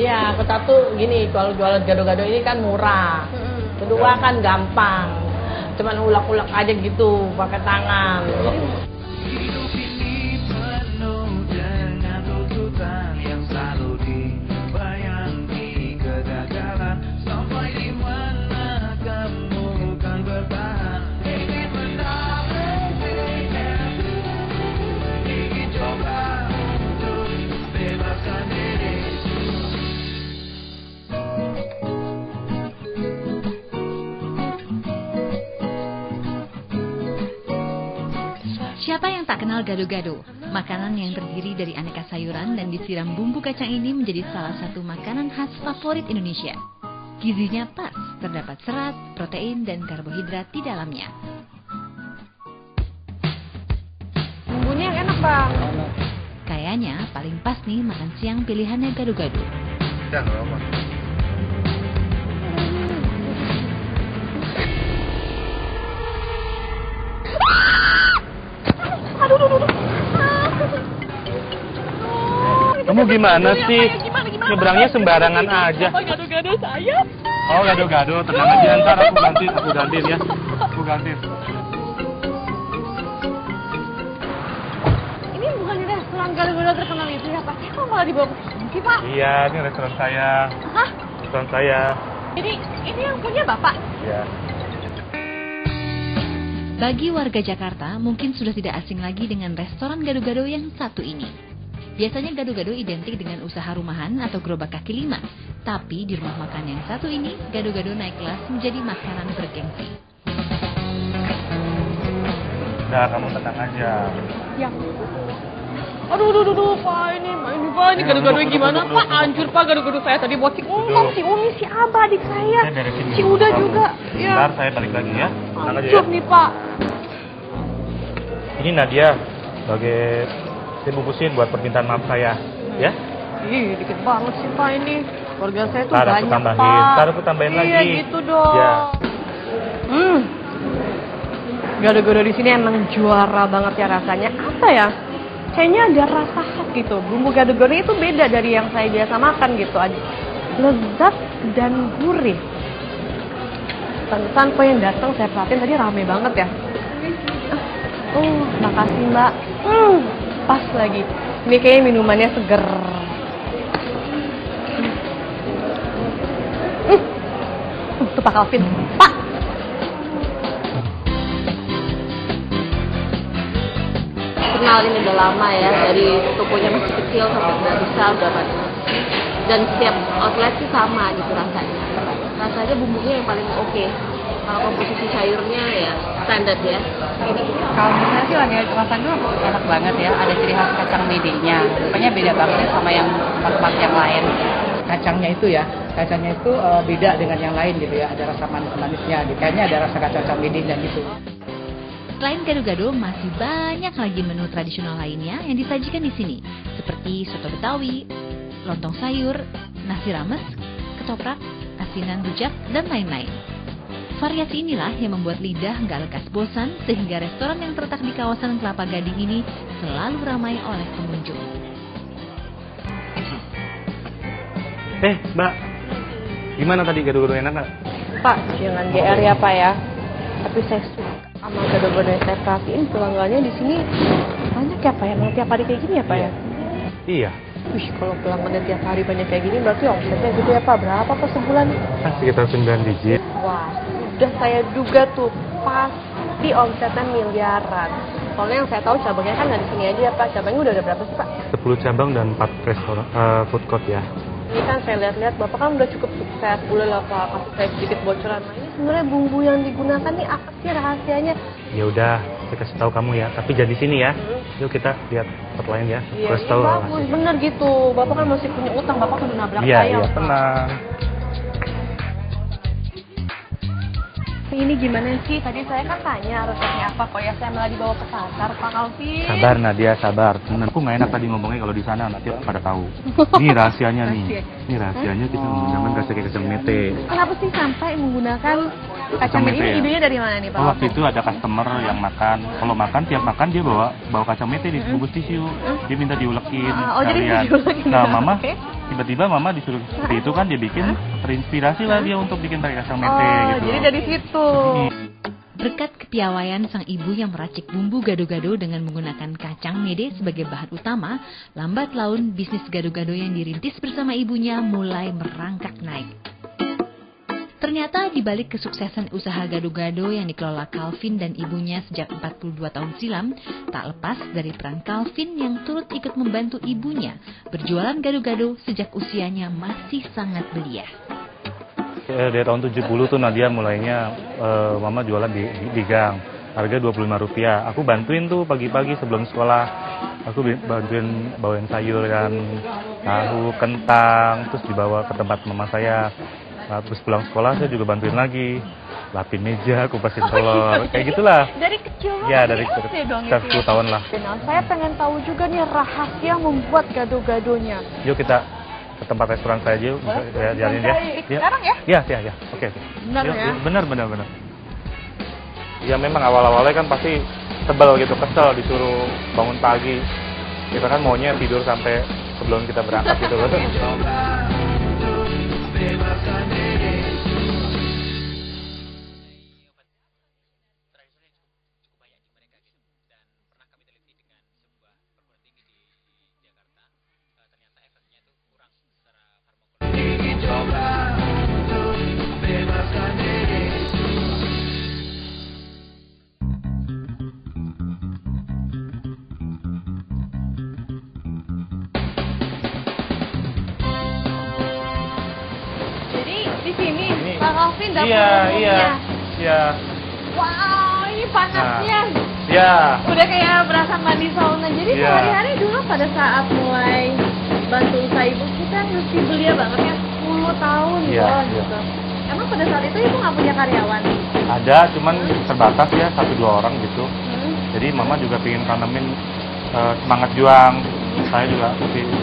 Iya, kita tuh gini, kalau jualan gado-gado ini kan murah. Kedua kan gampang. Cuman ulek-ulek aja gitu, pakai tangan. Hidup ini penuh dengan tuntutan yang selalu dibayangi kegagalan. Sampai di mana kamu kan bertahan? Ingin mendapat ingin coba untuk bebaskan diri. Siapa yang tak kenal gado-gado? Makanan yang terdiri dari aneka sayuran dan disiram bumbu kacang ini menjadi salah satu makanan khas favorit Indonesia. Gizinya pas, terdapat serat, protein, dan karbohidrat di dalamnya. Bumbunya yang enak, Bang. Kayaknya paling pas nih makan siang pilihannya gado-gado. Kamu gimana sih? Nyebrangnya sembarangan aja. Gado-gado saya. Oh, gado-gado, tenang aja, ntar aku gantiin ya. Aku gantiin. Ini bukannya restoran gado-gado terkenal itu ya, Pak? Kok malah dibawa ke sini, Pak? Iya, ini restoran saya. Hah? Restoran saya. Ini yang punya Bapak? Ya. Bagi warga Jakarta, mungkin sudah tidak asing lagi dengan restoran gado-gado yang satu ini. Biasanya gado-gado identik dengan usaha rumahan atau gerobak kaki lima. Tapi di rumah makan yang satu ini, gado-gado naik kelas menjadi makanan bergengsi. Udah, kamu tenang aja. Ya. Aduh, Pak, ini gado-gado gimana, duduk, Pak? Hancur, Pak, gado-gado saya tadi buat si Umam, si Umi, si Abah, adik saya. Saya beresin Si dulu Uda kamu. juga. Ya. Ntar saya balik lagi ya. Tenang aja ya. Hancur nih, Pak. Ini Nadia, sebagai saya bungkusin buat permintaan maaf saya, ya. Ih, dikit banget sih, Pak, ini. Keluarga saya tuh Ntar aku banyak, tambahin, Pak. ntar aku tambahin Iya, lagi. gitu dong. Ya. Gado-gado di sini emang juara banget ya rasanya. Apa ya? Kayaknya ada rasa khas gitu. Bumbu gado-gado itu beda dari yang saya biasa makan gitu aja. Lezat dan gurih. Pantesan kok yang datang saya perhatiin tadi rame banget ya. Makasih Mbak. Pas lagi. Ini kayaknya minumannya seger. Tuh Pak Calvin. Pak! Kenal ini udah lama ya, dari tokonya masih kecil sampai udah besar, udah banyak. Dan setiap outlet sih sama gitu rasanya. Rasanya bumbunya yang paling oke. Kalau komposisi sayurnya ya standar ya. Ini. Kalau misalnya sih rasanya enak banget ya, ada ciri khas kacang medenya. Rupanya beda banget sama yang tempat-tempat yang lain. Kacangnya itu beda dengan yang lain gitu ya, ada rasa manis-manisnya, kayaknya ada rasa kacang medenya gitu. Selain gado-gado, masih banyak lagi menu tradisional lainnya yang disajikan di sini, seperti soto Betawi, lontong sayur, nasi rames, ketoprak, asinan rujak, dan lain-lain. Variasi inilah yang membuat lidah nggak lekas bosan, sehingga restoran yang terletak di kawasan Kelapa Gading ini selalu ramai oleh pengunjung. Mbak, gimana tadi gado-gado enak nggak? Pak, jangan GR ya Pak ya. Tapi saya suka sama gado-gado yang saya perhatiin pelanggannya di sini banyak ya Pak ya. Emang tiap hari kayak gini ya Pak ya? Iya. Wih, kalau pelanggannya tiap hari banyak kayak gini berarti omsetnya gitu ya Pak. Berapa Pak sebulan? Sekitar 9 digit. Wah, udah saya duga tuh pasti omsetnya miliaran. Soalnya yang saya tahu cabangnya kan nggak di sini aja ya Pak. Cabangnya udah ada berapa sih Pak? 10 cabang dan 4 restoran food court ya. Ini kan saya lihat-lihat Bapak kan udah cukup sukses. Boleh lah Pak kasih saya sedikit bocoran. Nah, ini sebenarnya bumbu yang digunakan nih apa sih rahasianya? Ya udah, saya kasih tahu kamu ya. Tapi jangan di sini ya. Yuk kita lihat tempat lain ya. Iya, Kasih tahu. bagus, bener gitu. Bapak kan masih punya utang, Bapak kan udah nabrak Iya, saya. iya, Pak. tenang. Ini gimana sih? Tadi saya kan tanya resepnya apa kok ya saya malah dibawa ke pasar, Pak Calvin. Sabar Nadia, sabar. Aku nggak enak tadi ngomongnya kalau di sana nanti pada tahu. Ini rahasianya nih. Ini rahasianya kita menggunakan kacang mete. Kenapa sih sampai menggunakan kacang mete? Ini idenya dari mana nih Pak? Waktu itu ada customer yang makan. Kalau makan tiap makan dia bawa kacang mete dibungkus tisu. Dia minta diulekin Oh, jadi sekalian. diulekin. Nah, Mama Oke. tiba-tiba mama disuruh seperti itu kan dia bikin, terinspirasi lah dia untuk bikin pakai kacang mete gitu. Jadi dari situ. Berkat kepiawaian sang ibu yang meracik bumbu gado-gado dengan menggunakan kacang mede sebagai bahan utama, lambat laun bisnis gado-gado yang dirintis bersama ibunya mulai merangkak naik. Ternyata di balik kesuksesan usaha gado-gado yang dikelola Calvin dan ibunya sejak 42 tahun silam, tak lepas dari peran Calvin yang turut ikut membantu ibunya berjualan gado-gado sejak usianya masih sangat belia. Dari tahun 70 tuh Nadia mulainya mama jualan di gang, harga Rp25. Aku bantuin tuh pagi-pagi sebelum sekolah, aku bantuin bawain sayur kan, tahu, kentang, terus dibawa ke tempat mama saya. Nah, terus pulang sekolah saya juga bantuin lagi, lapin meja, kupasin telur, kayak gitulah. Dari kecil banget. Ya dari sekitar 10 tahun lah. Nah, saya pengen tahu juga nih rahasia membuat gado-gadonya. Yuk kita ke tempat restoran saya aja, jalanin dia. Sekarang ya? Iya. Oke. Benar ya? Benar. Ya memang awal-awalnya kan pasti tebal gitu, kesel disuruh bangun pagi. Kita kan maunya tidur sampai sebelum kita berangkat gitu loh. Bebaskan diri. Ingin coba untuk bebaskan diri. Jadi di sini Pak Calvin dapur Iya. Wow, ini panasnya. Iya. Udah kayak berasa mandi sauna. Jadi Iya. sehari-hari dulu pada saat mulai bantu usaha ibu kita mesti belia banget ya, 10 tahun Iya, loh iya. gitu. Emang pada saat itu ibu nggak punya karyawan? Ada, cuman terbatas ya, 1-2 orang gitu. Jadi mama juga pengen tanemin semangat juang. Saya juga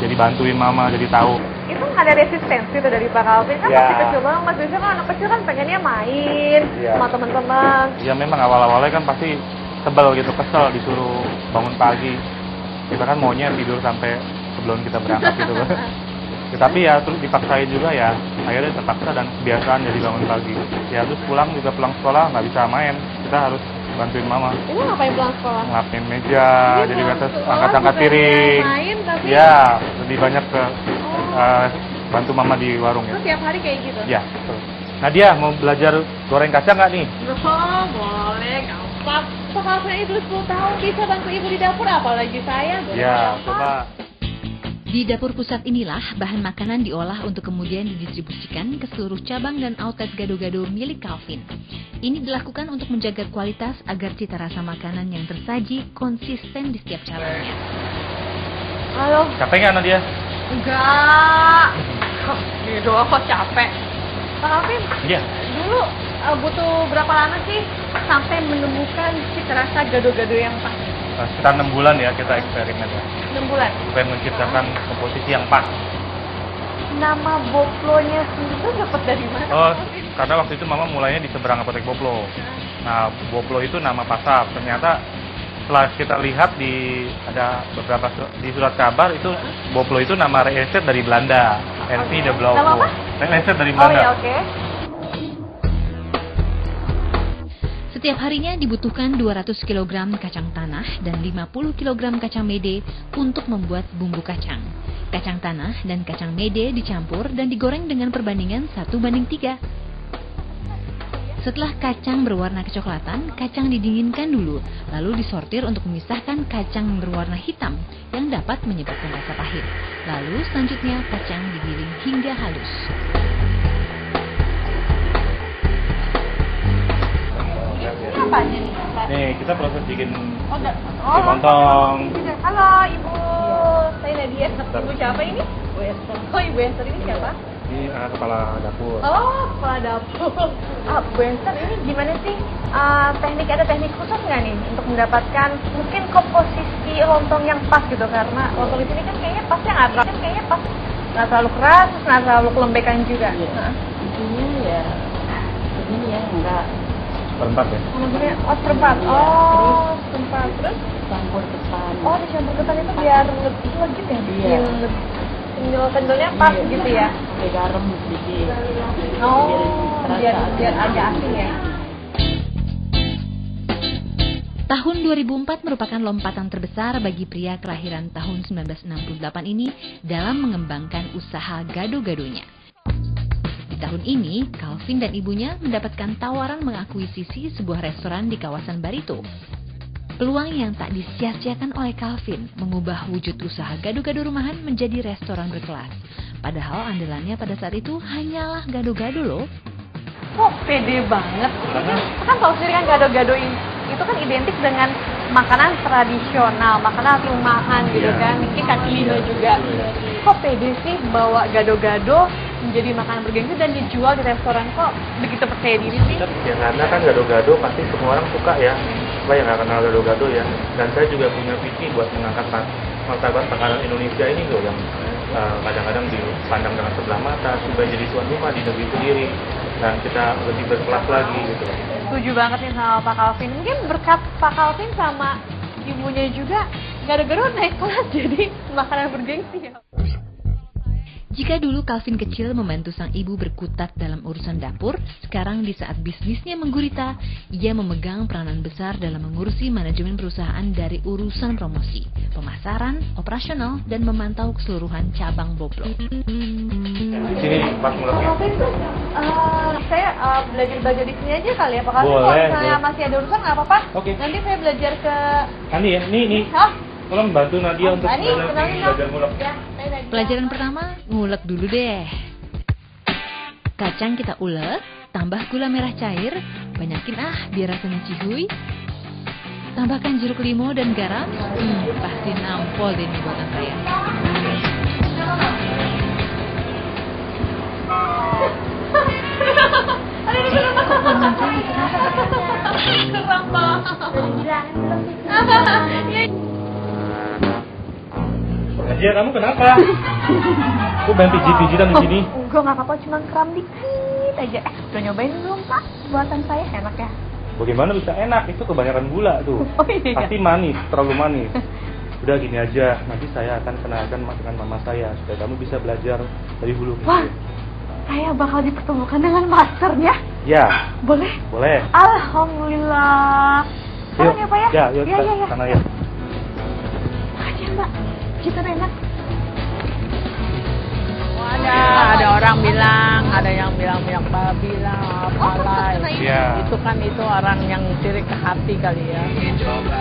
jadi bantuin mama, jadi tahu. Itu nggak ada resistensi tuh dari Pak Calvin kan Iya. masih kecil banget. Biasanya kan anak kecil kan pengennya main Iya. sama teman-teman. Ya memang awal-awalnya kan pasti tebal gitu, kesel disuruh bangun pagi. Kita kan maunya tidur sampai sebelum kita berangkat gitu loh. Ya, tapi ya terus dipaksain juga ya, akhirnya terpaksa dan kebiasaan jadi bangun pagi. Ya terus pulang sekolah nggak bisa main, kita harus bantuin mama. Ibu ngapain pulang sekolah? Ngelapin meja, jadi pulang kita sekolah angkat-angkat bukannya piring. main, tapi- Ya, lebih banyak ke bantu mama di warung ya. Terus tiap hari kayak gitu? Ya, betul. Nadia mau belajar goreng kacang nggak nih? Oh, boleh, gampang. Pak Calvin itu 10 tahun bisa bantu ibu di dapur, apalagi saya. Ya, coba. Di dapur pusat inilah bahan makanan diolah untuk kemudian didistribusikan ke seluruh cabang dan outlet gado-gado milik Calvin. Ini dilakukan untuk menjaga kualitas agar cita rasa makanan yang tersaji konsisten di setiap cabangnya. Halo. Capek nggak Nadia? Enggak. Gitu kok capek. Pak Calvin, Iya. dulu butuh berapa lama sih sampai menemukan cita rasa gado-gado yang pas? Sekitar 6 bulan ya kita eksperimen ya. 6 bulan. Supaya menciptakan komposisi yang pas. Nama Boplonya sendiri tuh dapat dari mana? Oh, karena waktu itu mama mulainya di seberang apotek Boplo. Nah, Boplo itu nama pasar. Ternyata setelah kita lihat ada beberapa di surat kabar itu Boplo itu nama research dari Belanda. NV de Blauw. Nama apa? Research dari Oh Belanda. ya, oke. Setiap harinya dibutuhkan 200 kg kacang tanah dan 50 kg kacang mede untuk membuat bumbu kacang. Kacang tanah dan kacang mede dicampur dan digoreng dengan perbandingan 1:3. Setelah kacang berwarna kecoklatan, kacang didinginkan dulu, lalu disortir untuk memisahkan kacang berwarna hitam yang dapat menyebabkan rasa pahit. Lalu selanjutnya kacang digiling hingga halus. Ini apanya nih? Nih, kita proses bikin Oh, lontong. Halo Ibu, saya Nadia. Ibu siapa ini? Bu Esther. Oh, Ibu Esther ini siapa? Ini kepala dapur. Oh, kepala dapur. Bu Esther ini gimana sih? Ada teknik khusus nggak nih untuk mendapatkan mungkin komposisi lontong yang pas gitu, karena lontong di sini kan kayaknya pasnya nggak terlalu keras, nggak terlalu kelembekan juga. Intinya ya begini ya, enggak Perempat ya. Oh, seperempat. Oh, seperempat. Terus? campur ketan. Oh, dicampur ketan itu biar lebih legit ya? Iya. Biar lebih. Kendel-kendelnya pas gitu ya. Pakai garam sedikit. Oh, biar agak asin ya. Tahun 2004 merupakan lompatan terbesar bagi pria kelahiran tahun 1968 ini dalam mengembangkan usaha gado-gadonya. Di tahun ini, Calvin dan ibunya mendapatkan tawaran mengakuisisi sebuah restoran di kawasan Barito. Peluang yang tak disia-siakan oleh Calvin mengubah wujud usaha gado-gado rumahan menjadi restoran berkelas. Padahal andalannya pada saat itu hanyalah gado-gado loh. Kok pede banget? Kan tahu sendiri kan gado-gado itu kan identik dengan makanan tradisional, makanan rumahan gitu kan. Mungkin kaki lima juga. Kok pede sih bawa gado-gado menjadi makanan bergengsi dan dijual di restoran, kok begitu percaya diri sih? Ya karena kan gado-gado pasti semua orang suka ya. Siapa yang nggak kenal gado-gado ya. Dan saya juga punya visi buat mengangkat martabat makanan Indonesia ini loh yang kadang-kadang dipandang dengan sebelah mata supaya jadi tuan rumah di negeri sendiri dan kita lebih berkelas lagi gitu. Setuju banget nih sama Pak Calvin. Mungkin berkat Pak Calvin sama ibunya juga gado-gado naik kelas jadi makanan bergengsi ya. Jika dulu Calvin kecil membantu sang ibu berkutat dalam urusan dapur, sekarang di saat bisnisnya menggurita, ia memegang peranan besar dalam mengurusi manajemen perusahaan dari urusan promosi, pemasaran, operasional, dan memantau keseluruhan cabang Boblo. Di sini pas mulai. Calvin tuh, saya belajar di sini aja kali ya Pak Calvin. Kalau Boleh, misalnya boleh. masih ada urusan nggak apa-apa. Oke. Nanti saya belajar ke. Nanti ya, nih. Hah? Tolong bantu Nadia untuk Ini kenalin dong. belajar ngulek. Ya, saya Nadia. Pelajaran pertama, ngulek dulu deh. Kacang kita ulek, tambah gula merah cair, banyakin biar rasanya cihuy. Tambahkan jeruk limau dan garam, pasti nampol deh nih buatan saya. Keren banget. Nadia, kamu kenapa? Aku main pijit-pijitan di sini. Enggak, nggak apa-apa, cuma kram dikit aja. Udah nyobain belum Pak? Buatan saya enak ya? Bagaimana bisa enak? Itu kebanyakan gula tuh. Oh iya. Pasti manis, terlalu manis. Udah gini aja, nanti saya akan kenalkan dengan mama saya supaya kamu bisa belajar dari hulu ke Wah, hilir. saya bakal dipertemukan dengan masternya. Ya, Boleh? boleh. Alhamdulillah. Sekarang ya Pak ya? Ya, yuk ya, kita ya. sana ya. Makasih Mbak. Kita enak. Ada orang bilang, ada yang bilang babi lah, apalah. kena ini. Iya. Itu kan orang yang sirik ke hati kali ya. Coba